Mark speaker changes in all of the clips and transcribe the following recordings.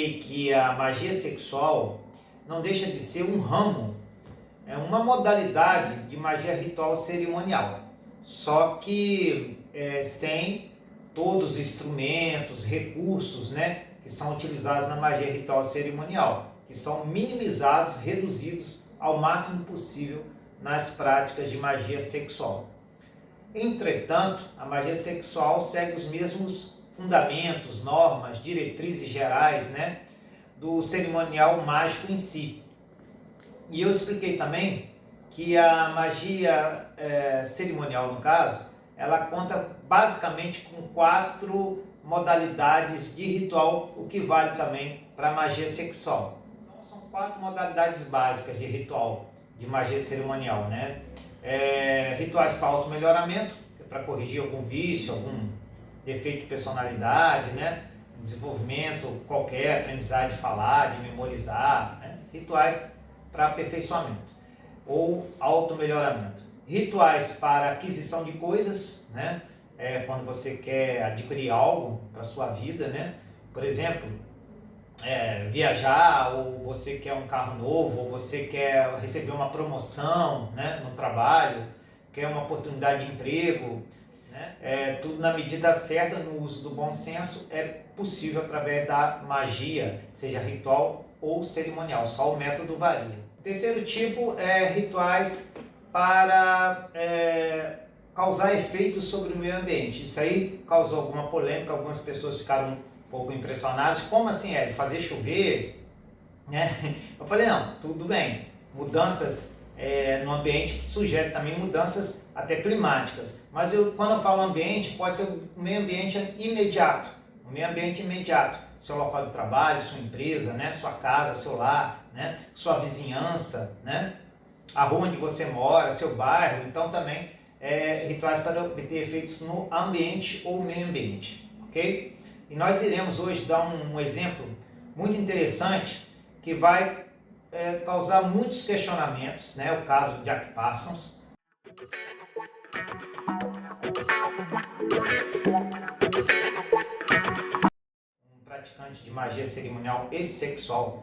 Speaker 1: aí que a magia sexual não deixa de ser um ramo, é uma modalidade de magia ritual cerimonial, só que sem todos os instrumentos, recursos, né, que são utilizados na magia ritual cerimonial, que são minimizados, reduzidos ao máximo possível nas práticas de magia sexual. Entretanto, a magia sexual segue os mesmos fundamentos, normas, diretrizes gerais, né, do cerimonial mágico em si. E eu expliquei também que a magia cerimonial, no caso, ela conta basicamente com 4 modalidades de ritual, o que vale também para a magia sexual. Então, são 4 modalidades básicas de ritual de magia cerimonial, né? Rituais para auto-melhoramento, para corrigir algum vício, algum defeito de personalidade, né? Desenvolvimento qualquer, aprendizagem de falar, de memorizar, né? Rituais para aperfeiçoamento ou auto-melhoramento. Rituais para aquisição de coisas, né? Quando você quer adquirir algo para a sua vida, né? Por exemplo, viajar, ou você quer um carro novo, ou você quer receber uma promoção, né, no trabalho, quer uma oportunidade de emprego, né? Tudo na medida certa, no uso do bom senso, é possível através da magia, seja ritual ou cerimonial, só o método varia. O terceiro tipo é rituais para causar efeitos sobre o meio ambiente. Isso aí causou alguma polêmica, algumas pessoas ficaram um pouco impressionadas. Como assim, fazer chover? Né? Eu falei, não, tudo bem, mudanças no ambiente que sugere também mudanças até climáticas. Mas quando eu falo ambiente, pode ser o meio ambiente imediato. O meio ambiente imediato, seu local de trabalho, sua empresa, né? Sua casa, seu lar, né? Sua vizinhança, né? A rua onde você mora, seu bairro. Então também rituais para obter efeitos no ambiente ou meio ambiente, ok? E nós iremos hoje dar um exemplo muito interessante que vai causar muitos questionamentos, né? O caso de Jack Parsons. Um praticante de magia cerimonial e sexual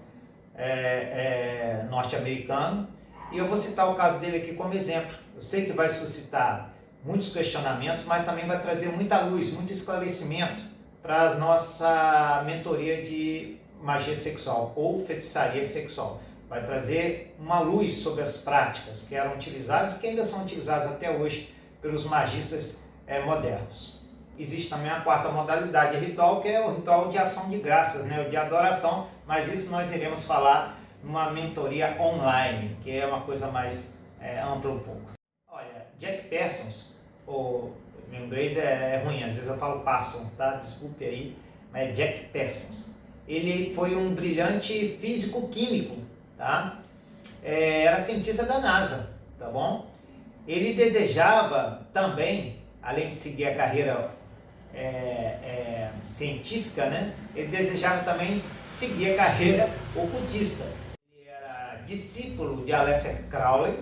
Speaker 1: norte-americano. E eu vou citar o caso dele aqui como exemplo. Eu sei que vai suscitar muitos questionamentos, mas também vai trazer muita luz, muito esclarecimento para a nossa mentoria de magia sexual ou feitiçaria sexual. Vai trazer uma luz sobre as práticas que eram utilizadas e que ainda são utilizadas até hoje pelos magistas modernos. Existe também a 4ª modalidade ritual, que é o ritual de ação de graças, né, o de adoração, mas isso nós iremos falar numa mentoria online, que é uma coisa mais ampla um pouco. Olha, Jack Parsons, meu inglês é ruim, às vezes eu falo Parsons, tá? Desculpe aí, mas é Jack Parsons. Ele foi um brilhante físico-químico, tá? Era cientista da NASA, tá bom? Ele desejava também, além de seguir a carreira científica, né? Ele desejava também seguir a carreira ocultista. Ele era discípulo de Aleister Crowley,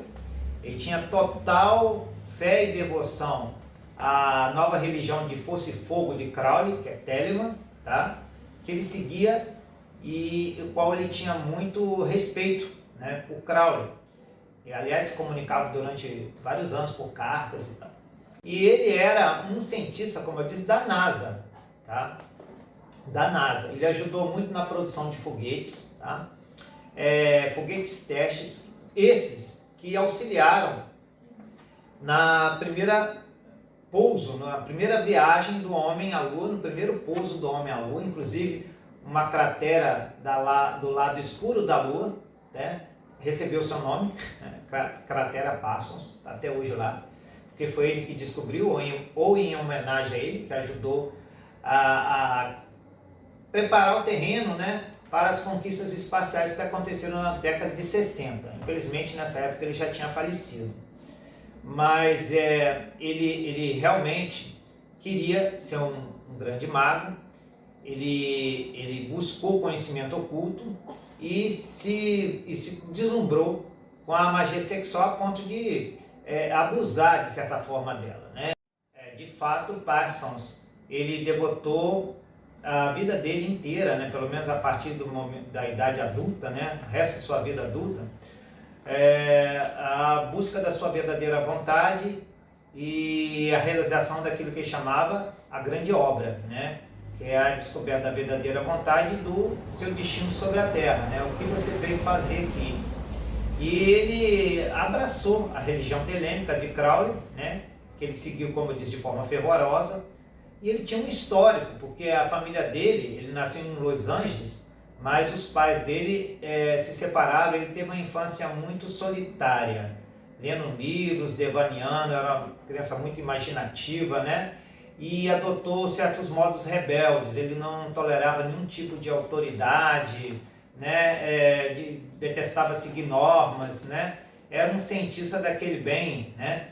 Speaker 1: ele tinha total fé e devoção à nova religião de Força e Fogo de Crowley, que é Telemann, tá? Que ele seguia e o qual ele tinha muito respeito, né, por Crowley. E, aliás, se comunicava durante vários anos por cartas e tal. E ele era um cientista, como eu disse, da NASA, tá? Da NASA. Ele ajudou muito na produção de foguetes, tá? Foguetes testes, esses que auxiliaram na primeira pouso, na primeira viagem do homem à Lua, no primeiro pouso do homem à Lua, inclusive uma cratera do lado escuro da Lua, né, recebeu seu nome, cratera Parsons, tá até hoje lá, porque foi ele que descobriu, ou em homenagem a ele, que ajudou a preparar o terreno, né, para as conquistas espaciais que aconteceram na década de 60. Infelizmente, nessa época ele já tinha falecido. Mas ele realmente queria ser um grande mago, ele buscou conhecimento oculto e se deslumbrou com a magia sexual a ponto de abusar, de certa forma, dela, né? De fato, Parsons, ele devotou a vida dele inteira, né, pelo menos a partir do momento da idade adulta, né, o resto de sua vida adulta, a busca da sua verdadeira vontade e a realização daquilo que ele chamava a grande obra, né, que é a descoberta da verdadeira vontade e do seu destino sobre a terra, né, o que você veio fazer aqui. E ele abraçou a religião telêmica de Crowley, né, que ele seguiu, como eu disse, de forma fervorosa. E ele tinha um histórico, porque a família dele, ele nasceu em Los Angeles, mas os pais dele se separaram. Ele teve uma infância muito solitária, lendo livros, devaneando, era uma criança muito imaginativa, né? E adotou certos modos rebeldes. Ele não tolerava nenhum tipo de autoridade, né? Detestava seguir normas, né? Era um cientista daquele bem, né?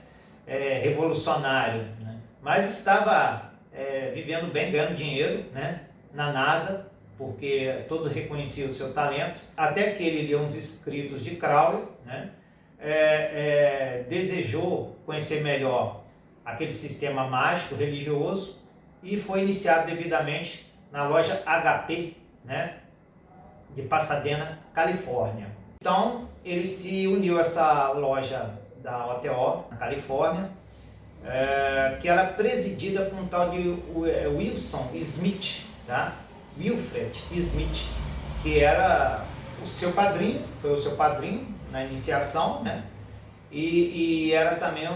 Speaker 1: Revolucionário, né? Mas estava vivendo bem, ganhando dinheiro, né? Na NASA, porque todos reconheciam o seu talento, até que ele leu uns escritos de Crowley, né? Desejou conhecer melhor aquele sistema mágico religioso e foi iniciado devidamente na loja HP, né, de Pasadena, Califórnia. Então ele se uniu a essa loja da OTO, na Califórnia, que era presidida por um tal de Wilson Smith, tá? Wilfred Smith, que era o seu padrinho, foi o seu padrinho na iniciação, né? E era também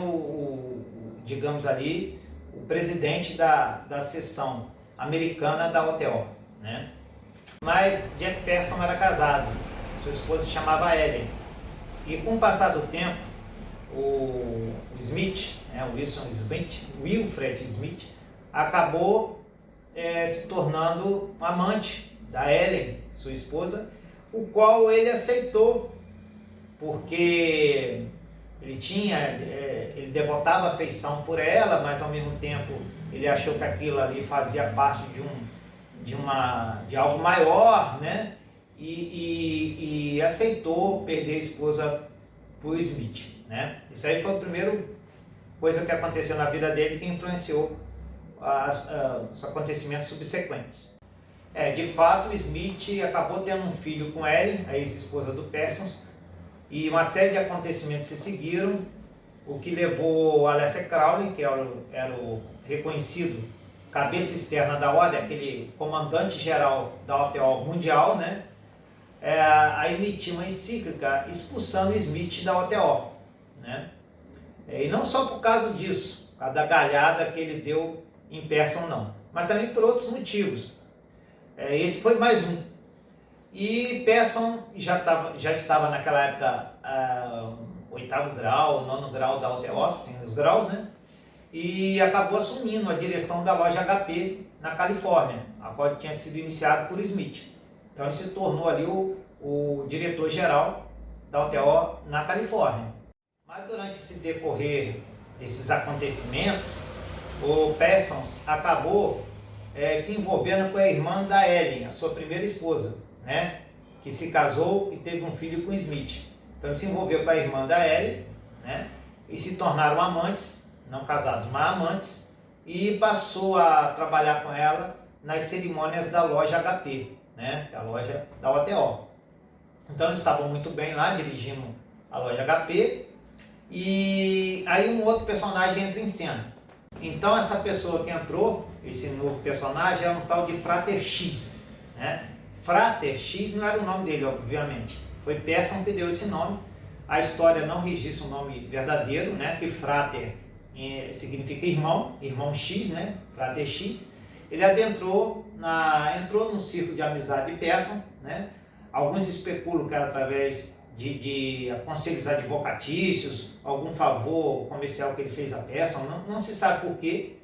Speaker 1: digamos ali, o presidente da seção americana da OTO, né? Mas Jack Pearson era casado, sua esposa se chamava Ellen, e com o passar do tempo, o Smith, né, o Wilson Smith, Wilfred Smith, acabou se tornando um amante da Ellen, sua esposa, o qual ele aceitou, porque ele devotava afeição por ela, mas ao mesmo tempo ele achou que aquilo ali fazia parte de algo maior, né? E aceitou perder a esposa para o Smith, né? Isso aí foi a primeira coisa que aconteceu na vida dele que influenciou os acontecimentos subsequentes. De fato, o Smith acabou tendo um filho com Ellen, a ex-esposa do Parsons, e uma série de acontecimentos se seguiram, o que levou Aleister Crowley, que era o reconhecido cabeça externa da ordem, aquele comandante geral da OTO mundial, né, a emitir uma encíclica expulsando Smith da OTO, né? E não só por causa disso, por causa da galhada que ele deu em Pearson, não, mas também por outros motivos. Esse foi mais um. E Pearson já estava naquela época 8º grau, 9º grau da OTO, tem os graus, né? E acabou assumindo a direção da loja HP na Califórnia, a qual tinha sido iniciado por Smith. Então ele se tornou ali o diretor-geral da OTO na Califórnia. Mas durante esse decorrer desses acontecimentos, o Parsons acabou se envolvendo com a irmã da Ellen, a sua primeira esposa, né, que se casou e teve um filho com Smith. Então ele se envolveu com a irmã da Ellen, né, e se tornaram amantes, não casados, mas amantes, e passou a trabalhar com ela nas cerimônias da loja HP, né, a loja da OTO. Então eles estavam muito bem lá, dirigindo a loja HP, e aí um outro personagem entra em cena. Então essa pessoa que entrou, esse novo personagem, é um tal de Frater X, né? Frater X não era o nome dele, obviamente. Foi Pearson que deu esse nome. A história não registra um nome verdadeiro, né? Que Frater significa irmão, irmão X, né? Frater X. Ele entrou num círculo de amizade de Pearson, né? Alguns especulam que era através de conselhos advocatícios, algum favor comercial que ele fez a Pearson, não se sabe por que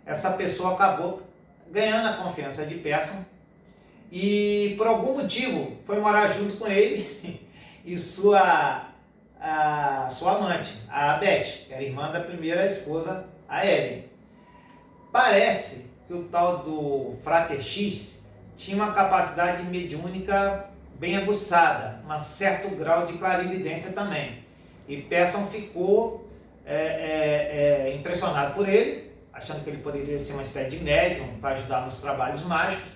Speaker 1: essa pessoa acabou ganhando a confiança de Pearson e por algum motivo foi morar junto com ele e sua amante, a Beth, que era irmã da primeira esposa, a Ellen. Parece que o tal do Frater X tinha uma capacidade mediúnica bem aguçada, um certo grau de clarividência também. E Pearson ficou impressionado por ele, achando que ele poderia ser uma espécie de médium para ajudar nos trabalhos mágicos,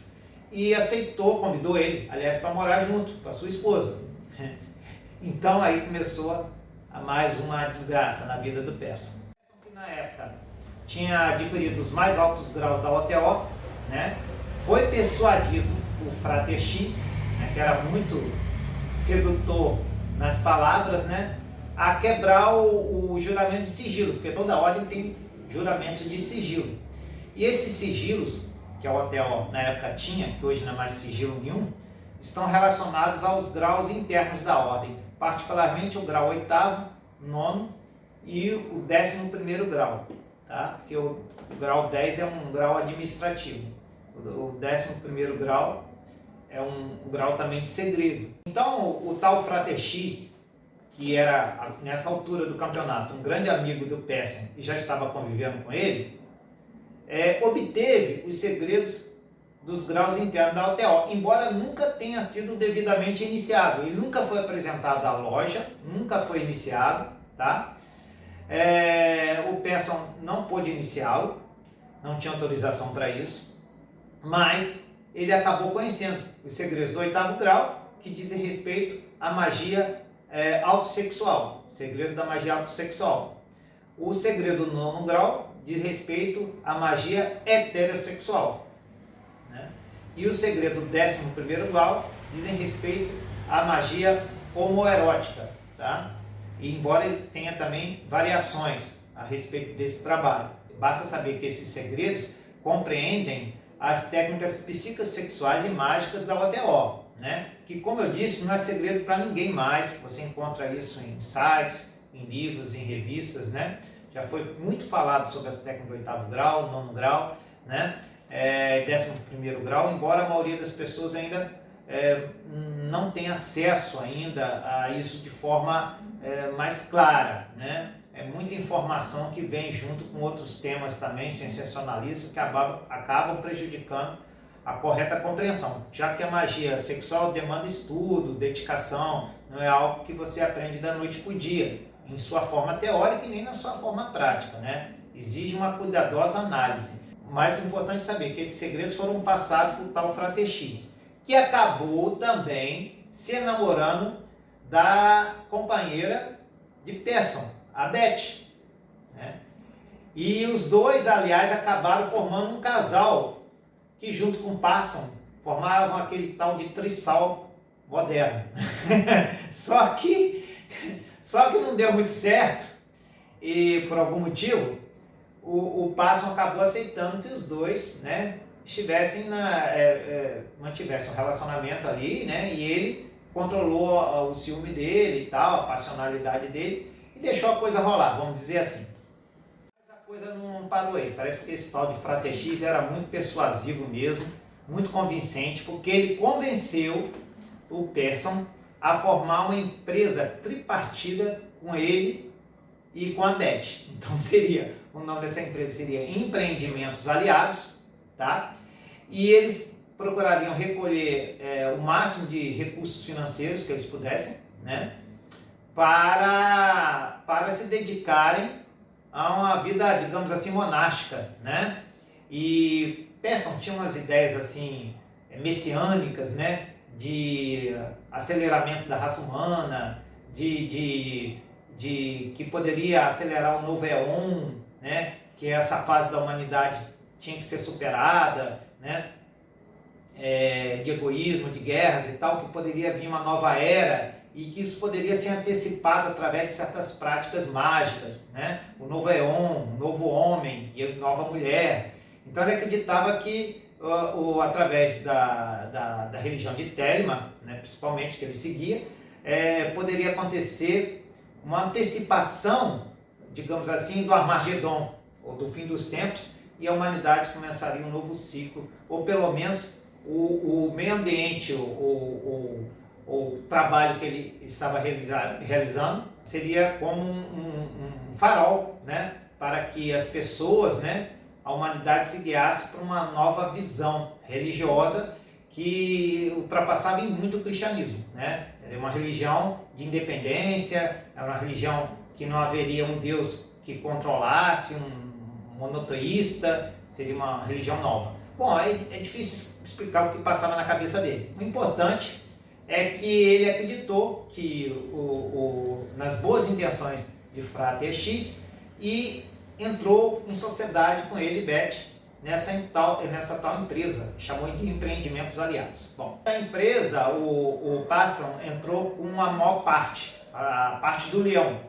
Speaker 1: e aceitou, convidou ele, aliás, para morar junto com a sua esposa. Então aí começou a mais uma desgraça na vida do Pearson. Na época tinha adquirido os mais altos graus da OTO, né? Foi persuadido o Frater X, né, que era muito sedutor nas palavras, né, a quebrar o juramento de sigilo, porque toda ordem tem juramento de sigilo. E esses sigilos, que a OTO na época tinha, que hoje não é mais sigilo nenhum, estão relacionados aos graus internos da ordem, particularmente o grau 8º, 9º e o 11º grau, tá? Porque o grau 10 é um grau administrativo, o 11º grau é um grau também de segredo. Então o tal Frater X, que era nessa altura do campeonato um grande amigo do Pearson e já estava convivendo com ele, obteve os segredos dos graus internos da OTO, embora nunca tenha sido devidamente iniciado. Ele nunca foi apresentado à loja, nunca foi iniciado, tá? O Pearson não pôde iniciá-lo, não tinha autorização para isso, mas ele acabou conhecendo os segredos do 8º grau, que dizem respeito à magia autossexual, segredos da magia autossexual. O segredo do 9º grau diz respeito à magia heterossexual, né? E o segredo do 11º grau dizem respeito à magia homoerótica, tá? E embora tenha também variações a respeito desse trabalho, basta saber que esses segredos compreendem as técnicas psicossexuais e mágicas da OTO, né? Que, como eu disse, não é segredo para ninguém mais. Você encontra isso em sites, em livros, em revistas, né? Já foi muito falado sobre as técnicas do 8º grau, 9º grau, né? 11º grau, embora a maioria das pessoas ainda não tenha acesso ainda a isso de forma mais clara, né? É muita informação que vem junto com outros temas também sensacionalistas que acabam prejudicando a correta compreensão, já que a magia sexual demanda estudo, dedicação, não é algo que você aprende da noite para o dia, em sua forma teórica e nem na sua forma prática, né? Exige uma cuidadosa análise. O mais importante é saber que esses segredos foram passados por tal Frater X, que acabou também se namorando da companheira de Pearson, a Beth, né? E os dois, aliás, acabaram formando um casal que, junto com Pearson, formavam aquele tal de trisal moderno. Só que não deu muito certo e, por algum motivo, o Pearson acabou aceitando que os dois, né, mantivessem um relacionamento ali, né, e ele controlou o ciúme dele e tal, a passionalidade dele, e deixou a coisa rolar, vamos dizer assim. Mas a coisa não parou aí. Parece que esse tal de Frater X era muito persuasivo mesmo, muito convincente, porque ele convenceu o Pearson a formar uma empresa tripartida com ele e com a Beth. Então o nome dessa empresa seria Empreendimentos Aliados, tá? E eles procurariam recolher o máximo de recursos financeiros que eles pudessem, né, para se dedicarem a uma vida, digamos assim, monástica, né? E Pearson tinha umas ideias assim messiânicas, né, de aceleramento da raça humana, de que poderia acelerar o novo éon, né, que essa fase da humanidade tinha que ser superada, né, de egoísmo, de guerras e tal, que poderia vir uma nova era e que isso poderia ser antecipado através de certas práticas mágicas, né? O novo éon, o novo homem e a nova mulher. Então ele acreditava que através da religião de Telemann, né, principalmente que ele seguia, poderia acontecer uma antecipação, digamos assim, do Armagedon, ou do fim dos tempos, e a humanidade começaria um novo ciclo, ou pelo menos o meio ambiente, o trabalho que ele estava realizando seria como um farol, né, para que as pessoas, né, a humanidade se guiasse para uma nova visão religiosa que ultrapassava em muito o cristianismo, né? Era uma religião de independência, era uma religião que não haveria um Deus que controlasse, monoteísta, seria uma religião nova. Bom, é difícil explicar o que passava na cabeça dele. O importante é que ele acreditou que nas boas intenções de Frater X e entrou em sociedade com ele, Beth, nessa tal empresa, chamou de Empreendimentos Aliados. Bom, essa empresa, o Passon entrou com uma maior parte, a parte do leão.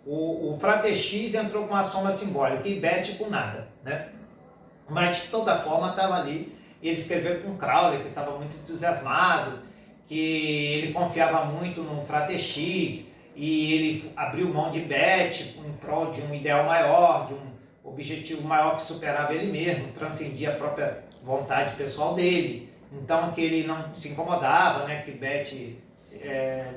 Speaker 1: O Frater X entrou com a soma simbólica e Beth com nada, né? Mas de toda forma estava ali, e ele escreveu com Crowley, que estava muito entusiasmado, que ele confiava muito no Frater X, e ele abriu mão de Beth em prol de um ideal maior, de um objetivo maior que superava ele mesmo, transcendia a própria vontade pessoal dele. Então que ele não se incomodava, né, que Beth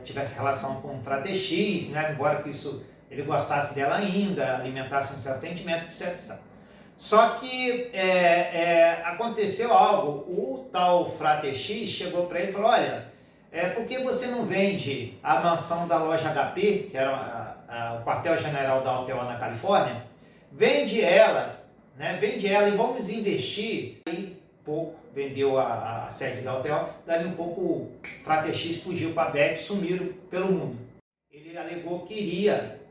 Speaker 1: tivesse relação com o Frater X, né, embora que isso ele gostasse dela ainda, alimentasse um certo sentimento, etc. Só que aconteceu algo, o tal Frater X chegou para ele e falou, olha, por que você não vende a mansão da loja HP, que era o quartel-general da OTO na Califórnia, vende ela, né? Vende ela e vamos investir. Aí pouco vendeu a sede da OTO, dali um pouco o Frater X fugiu para a Beth, sumiram pelo mundo. Ele alegou que iria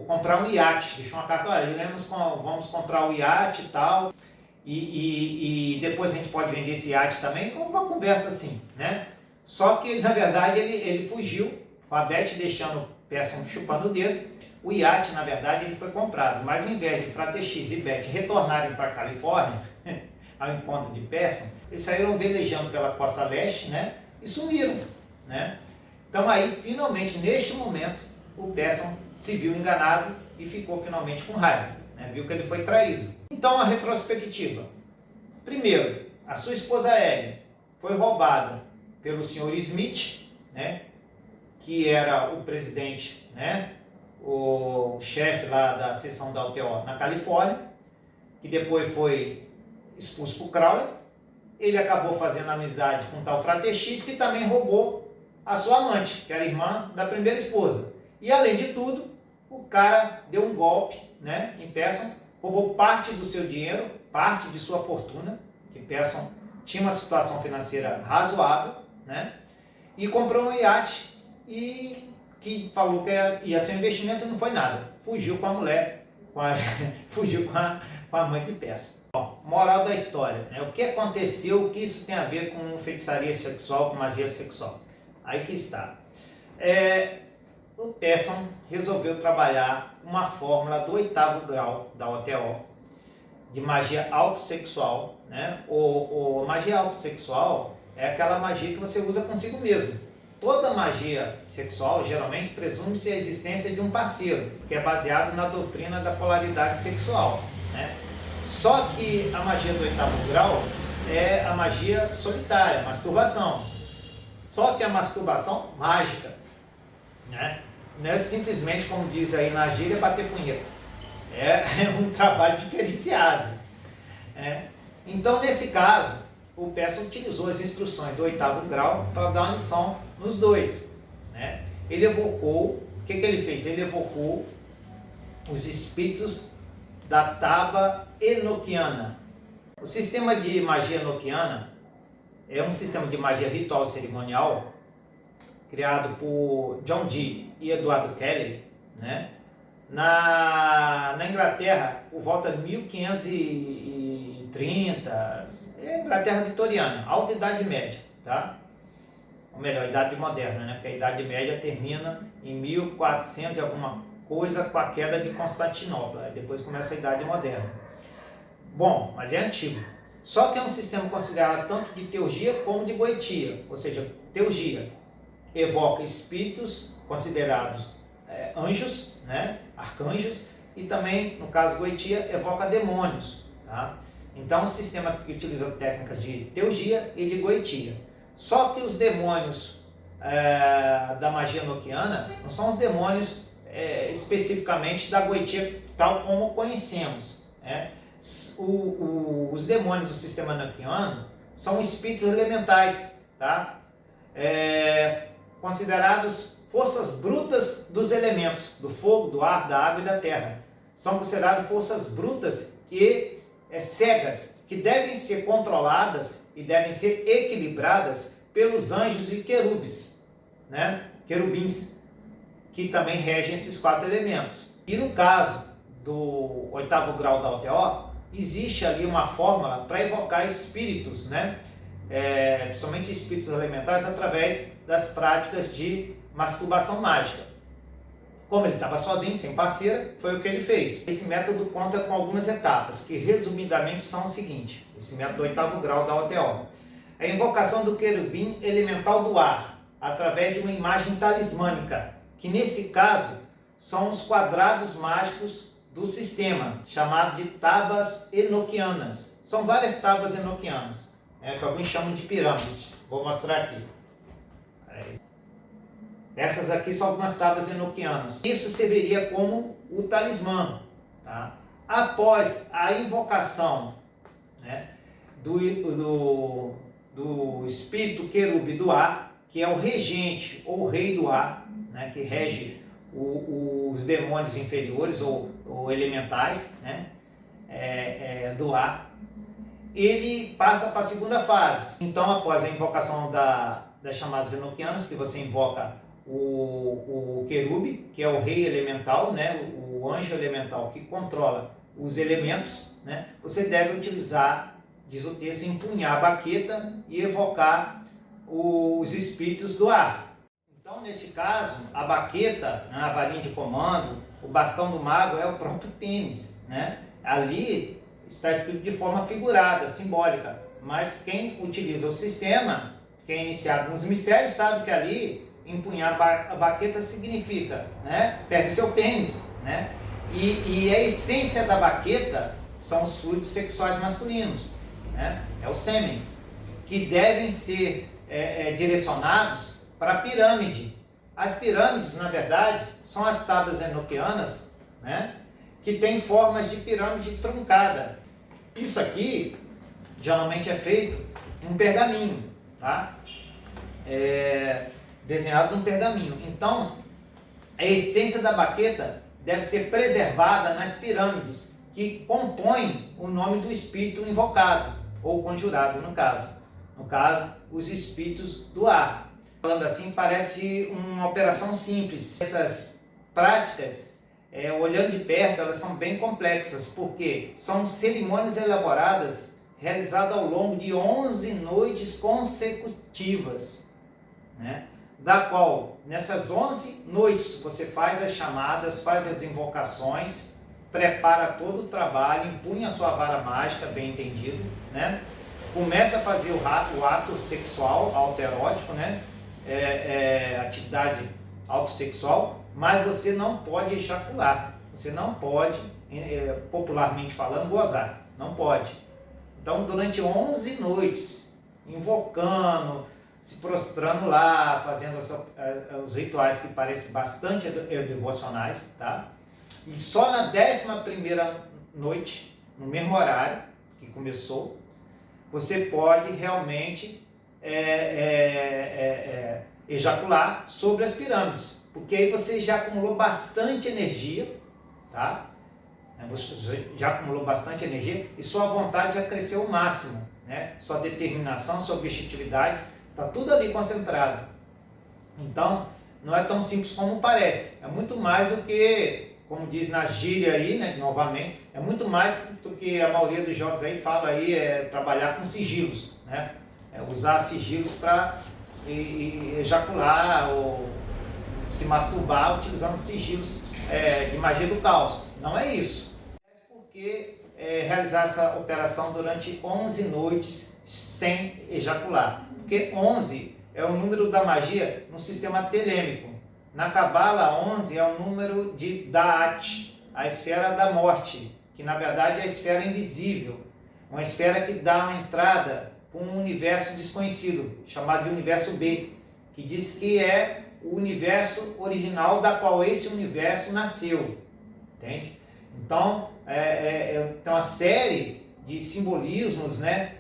Speaker 1: comprar um iate, deixou uma carta, olha, vamos comprar o iate e tal, e depois a gente pode vender esse iate também, com uma conversa assim, né? Só que, na verdade, ele fugiu, com a Beth deixando o Passon chupando o dedo. O iate, na verdade, ele foi comprado, mas ao invés de Frater X e Beth retornarem para a Califórnia, ao encontro de Passon, eles saíram velejando pela costa leste, né, e sumiram, né? Então aí, finalmente, neste momento, o Passon se viu enganado e ficou finalmente com raiva, né? Viu que ele foi traído. Então, a retrospectiva. Primeiro, a sua esposa Ellen foi roubada pelo Sr. Smith, né, que era o presidente, né, o chefe lá da seção da UTO na Califórnia, que depois foi expulso por Crowley. Ele acabou fazendo amizade com o tal Frater X, que também roubou a sua amante, que era irmã da primeira esposa. E além de tudo, o cara deu um golpe, né, em Passon, roubou parte do seu dinheiro, parte de sua fortuna, que Passon tinha uma situação financeira razoável, né, e comprou um iate e que falou que ia ser um investimento e não foi nada. Fugiu com a mulher, fugiu com a mãe de Passon. Bom, moral da história, né? O que aconteceu, o que isso tem a ver com feitiçaria sexual, com magia sexual? Aí que está. O Passon resolveu trabalhar uma fórmula do 8º grau da OTO, de magia autossexual, né? Magia autossexual é aquela magia que você usa consigo mesmo. Toda magia sexual, geralmente, presume-se a existência de um parceiro, que é baseado na doutrina da polaridade sexual, né? Só que a magia do 8º grau é a magia solitária, masturbação. Só que a masturbação mágica, né? Não é simplesmente, como diz aí na gíria, bater punheta. É um trabalho diferenciado. Então, nesse caso, o Passon utilizou as instruções do 8º grau para dar uma lição nos dois, né? Ele evocou, o que ele fez? Ele evocou os espíritos da Taba Enoquiana. O sistema de magia enoquiana é um sistema de magia ritual cerimonial criado por John Dee e Eduardo Kelly, né? Na Inglaterra, por volta de 1530, Inglaterra vitoriana, alta idade média, tá? Ou melhor, idade moderna, né? Porque a idade média termina em 1400 e alguma coisa com a queda de Constantinopla, depois começa a idade moderna. Bom, mas é antigo. Só que é um sistema considerado tanto de teurgia como de goetia, ou seja, teurgia evoca espíritos considerados anjos, né? Arcanjos, e também, no caso goetia, evoca demônios, tá? Então, é um sistema que utiliza técnicas de teurgia e de goetia. Só que os demônios da magia enoquiana não são os demônios especificamente da goetia tal como conhecemos, né? Os demônios do sistema enoquiano são espíritos elementais, tá? Considerados forças brutas dos elementos, do fogo, do ar, da água e da terra. são consideradas forças brutas e cegas, que devem ser controladas e devem ser equilibradas pelos anjos e querubins, né? Querubins, que também regem esses 4 elementos. E no caso do 8º grau da OTO, existe ali uma fórmula para evocar espíritos, né? Principalmente espíritos elementares, através das práticas de masturbação mágica. Como ele estava sozinho, sem parceira, foi o que ele fez. Esse método conta com algumas etapas, que resumidamente são o seguinte: esse método do 8º grau da OTO. A invocação do querubim elemental do ar, através de uma imagem talismânica, que nesse caso são os quadrados mágicos do sistema, chamado de tábuas enoquianas. São várias tábuas enoquianas, que alguns chamam de pirâmides. Vou mostrar aqui. Essas aqui são algumas tábuas enoquianas. Isso serviria como o talismã. Tá? Após a invocação, né, do espírito querube do ar, que é o regente ou rei do ar, né, que rege os demônios inferiores ou elementais, né, do ar, ele passa para a segunda fase. Então, após a invocação das chamadas enoquianas, que você invoca o querube, que é o rei elemental, né, o anjo elemental que controla os elementos, né, você deve utilizar, diz o texto, empunhar a baqueta e evocar os espíritos do ar. Então, neste caso, a baqueta, a varinha de comando, o bastão do mago é o próprio pênis, né? Ali está escrito de forma figurada, simbólica, mas quem utiliza o sistema, quem é iniciado nos mistérios, sabe que ali empunhar a baqueta significa, né? Pegue seu pênis, né? E a essência da baqueta são os fluidos sexuais masculinos, né? É o sêmen, que devem ser direcionados para a pirâmide. As pirâmides, na verdade, são as tábuas enoquianas, né, que têm formas de pirâmide truncada. Isso aqui geralmente é feito num pergaminho, tá? Desenhado num pergaminho. Então, a essência da baqueta deve ser preservada nas pirâmides que compõem o nome do espírito invocado, ou conjurado no caso. No caso, os espíritos do ar. Falando assim, parece uma operação simples. Essas práticas, olhando de perto, elas são bem complexas, porque são cerimônias elaboradas, realizadas ao longo de 11 noites consecutivas, né? Da qual, nessas 11 noites, você faz as chamadas, faz as invocações, prepara todo o trabalho, empunha a sua vara mágica, bem entendido, né? Começa a fazer o ato sexual, autoerótico, né? Atividade autossexual, mas você não pode ejacular, você não pode, popularmente falando, gozar, não pode. Então, durante 11 noites, invocando, se prostrando lá, fazendo os rituais que parecem bastante devocionais, tá? E só na 11ª noite, no mesmo horário que começou, você pode realmente ejacular sobre as pirâmides, porque aí você já acumulou bastante energia, tá? Você já acumulou bastante energia e sua vontade já cresceu ao máximo, né? Sua determinação, sua objetividade, está tudo ali concentrado. Então, não é tão simples como parece, é muito mais do que, como diz na gíria aí, né, novamente, é muito mais do que a maioria dos jogos aí fala aí, trabalhar com sigilos, né? Usar sigilos para ejacular ou se masturbar utilizando sigilos de magia do caos. Não é isso. Porque realizar essa operação durante 11 noites sem ejacular. Porque 11 é o número da magia no sistema telêmico. Na Cabala, 11 é o número de Da'at, a esfera da morte, que na verdade é a esfera invisível. Uma esfera que dá uma entrada para um universo desconhecido, chamado de universo B, que diz que é o universo original da qual esse universo nasceu. Entende? Então, tem uma série de simbolismos, né?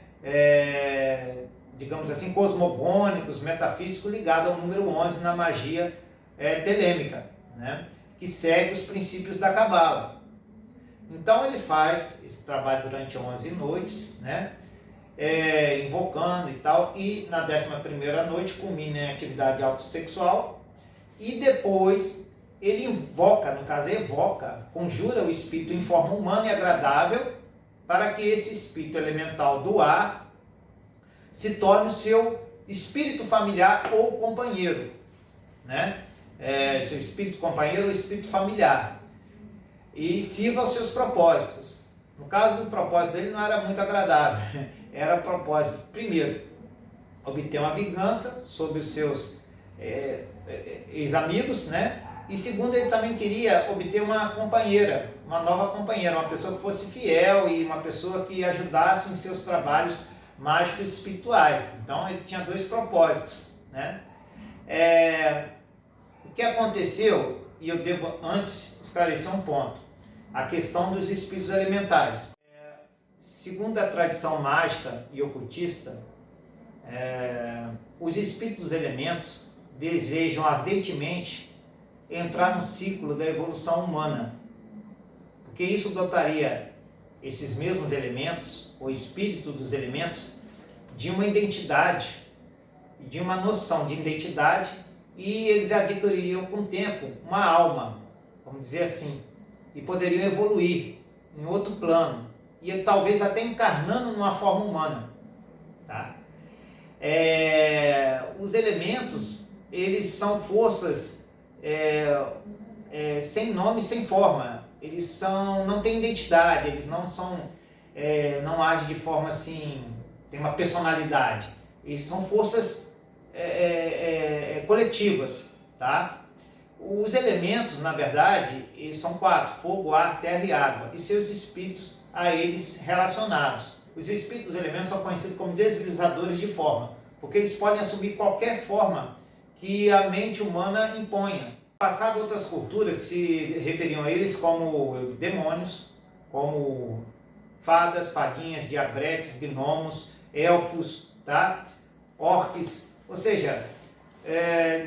Speaker 1: Digamos assim, cosmogônicos, metafísicos, ligados ao número 11 na magia telêmica, né? Que segue os princípios da Cabala. Então ele faz esse trabalho durante 11 noites, né? Invocando e tal, e na 11ª noite culmina em atividade autossexual, e depois ele invoca, no caso evoca, conjura o espírito em forma humana e agradável, para que esse espírito elemental do ar se torne o seu espírito familiar ou companheiro, né? Seu espírito companheiro ou espírito familiar, e sirva aos seus propósitos. No caso do propósito dele não era muito agradável, era propósito, primeiro, obter uma vingança sobre os seus ex-amigos, né? E segundo, ele também queria obter uma companheira, uma nova companheira, uma pessoa que fosse fiel e uma pessoa que ajudasse em seus trabalhos mágicos espirituais. Então ele tinha dois propósitos, né? O que aconteceu, e eu devo antes esclarecer um ponto, a questão dos espíritos elementais. Segundo a tradição mágica e ocultista, os espíritos dos elementos desejam ardentemente entrar no ciclo da evolução humana, porque isso dotaria esses mesmos elementos, o espírito dos elementos, de uma identidade, de uma noção de identidade, e eles adquiririam com o tempo uma alma, vamos dizer assim, e poderiam evoluir em outro plano, e talvez até encarnando numa forma humana, tá? Os elementos, eles são forças sem nome, sem forma. Eles não têm identidade, eles não agem de forma assim, tem uma personalidade. Eles são forças coletivas, tá? Os elementos, na verdade, eles são 4: fogo, ar, terra e água, e seus espíritos a eles relacionados. Os espíritos dos elementos são conhecidos como deslizadores de forma, porque eles podem assumir qualquer forma que a mente humana imponha. Passado, outras culturas se referiam a eles como demônios, como fadas, fadinhas, diabretes, gnomos, elfos, tá? Orques, ou seja,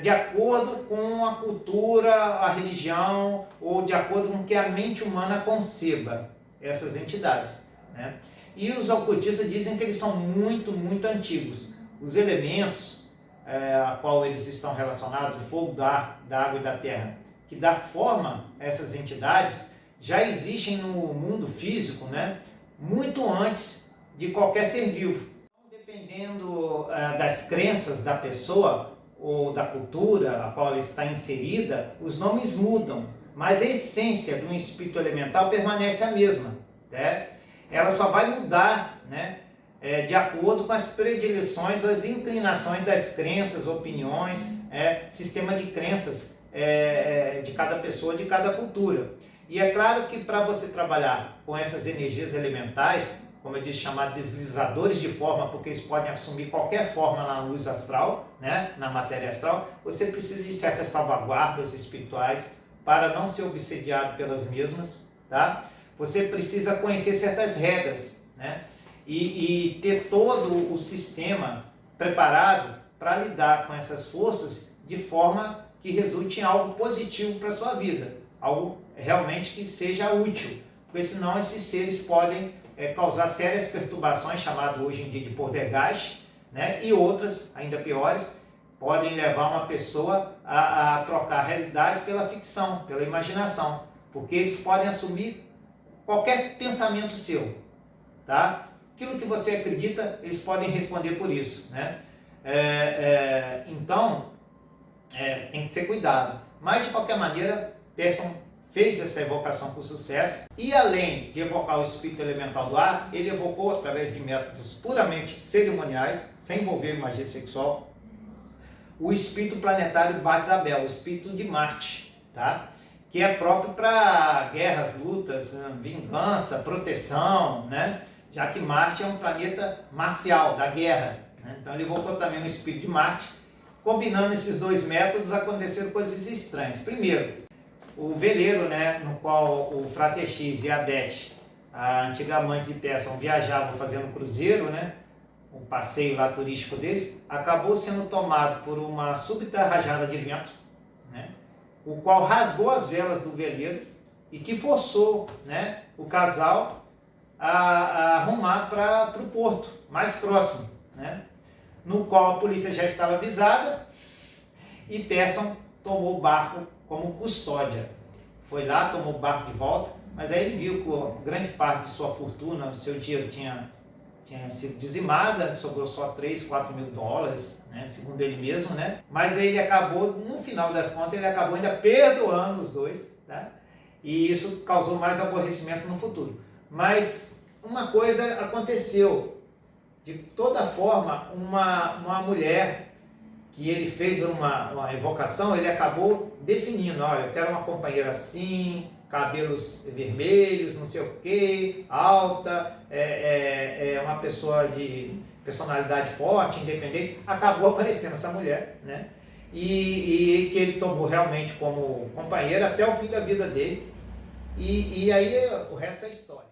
Speaker 1: de acordo com a cultura, a religião, ou de acordo com o que a mente humana conceba essas entidades, né? E os ocultistas dizem que eles são muito, muito antigos. Os elementos a qual eles estão relacionados, o fogo, da água e da terra, que dá forma a essas entidades, já existem no mundo físico, né, muito antes de qualquer ser vivo. Dependendo das crenças da pessoa ou da cultura a qual ela está inserida, os nomes mudam, mas a essência de um espírito elemental permanece a mesma, né? Ela só vai mudar, né, de acordo com as predileções ou as inclinações das crenças, opiniões, sistema de crenças de cada pessoa, de cada cultura. E é claro que para você trabalhar com essas energias elementais, como eu disse, chamados deslizadores de forma, porque eles podem assumir qualquer forma na luz astral, né, na matéria astral, você precisa de certas salvaguardas espirituais para não ser obsediado pelas mesmas, tá? Você precisa conhecer certas regras, né? E ter todo o sistema preparado para lidar com essas forças de forma que resulte em algo positivo para a sua vida, algo realmente que seja útil, porque senão esses seres podem causar sérias perturbações, chamado hoje em dia de poltergeist, né? E outras, ainda piores, podem levar uma pessoa a trocar a realidade pela ficção, pela imaginação, porque eles podem assumir qualquer pensamento seu, tá? Aquilo que você acredita, eles podem responder por isso, né? Então, tem que ter cuidado. Mas, de qualquer maneira, Pearson fez essa evocação com sucesso, e além de evocar o espírito elemental do ar, ele evocou através de métodos puramente cerimoniais, sem envolver magia sexual, o espírito planetário Batzabel, o espírito de Marte, tá? Que é próprio para guerras, lutas, vingança, proteção, né? Já que Marte é um planeta marcial, da guerra, né? Então ele evocou também o espírito de Marte. Combinando esses dois métodos, aconteceram coisas estranhas. Primeiro, o veleiro, né, no qual o Frater X e a Beth, a antiga amante de Pearson, viajavam fazendo cruzeiro, né, um passeio lá turístico deles, acabou sendo tomado por uma súbita rajada de vento, né, o qual rasgou as velas do veleiro e que forçou, né, o casal a arrumar para o porto mais próximo, né? No qual a polícia já estava avisada e Pearson tomou o barco como custódia. Foi lá, tomou o barco de volta, mas aí ele viu que grande parte de sua fortuna, o seu dinheiro tinha sido dizimada, sobrou só 3, 4 mil dólares, né, segundo ele mesmo, né? Mas ele acabou, no final das contas, ele acabou ainda perdoando os dois, tá? E isso causou mais aborrecimento no futuro. Mas uma coisa aconteceu, de toda forma, uma mulher que ele fez uma evocação, ele acabou definindo, olha, eu quero uma companheira assim, cabelos vermelhos, não sei o que, alta, uma pessoa de personalidade forte, independente. Acabou aparecendo essa mulher, né? E que ele tomou realmente como companheira até o fim da vida dele. E aí o resto é história.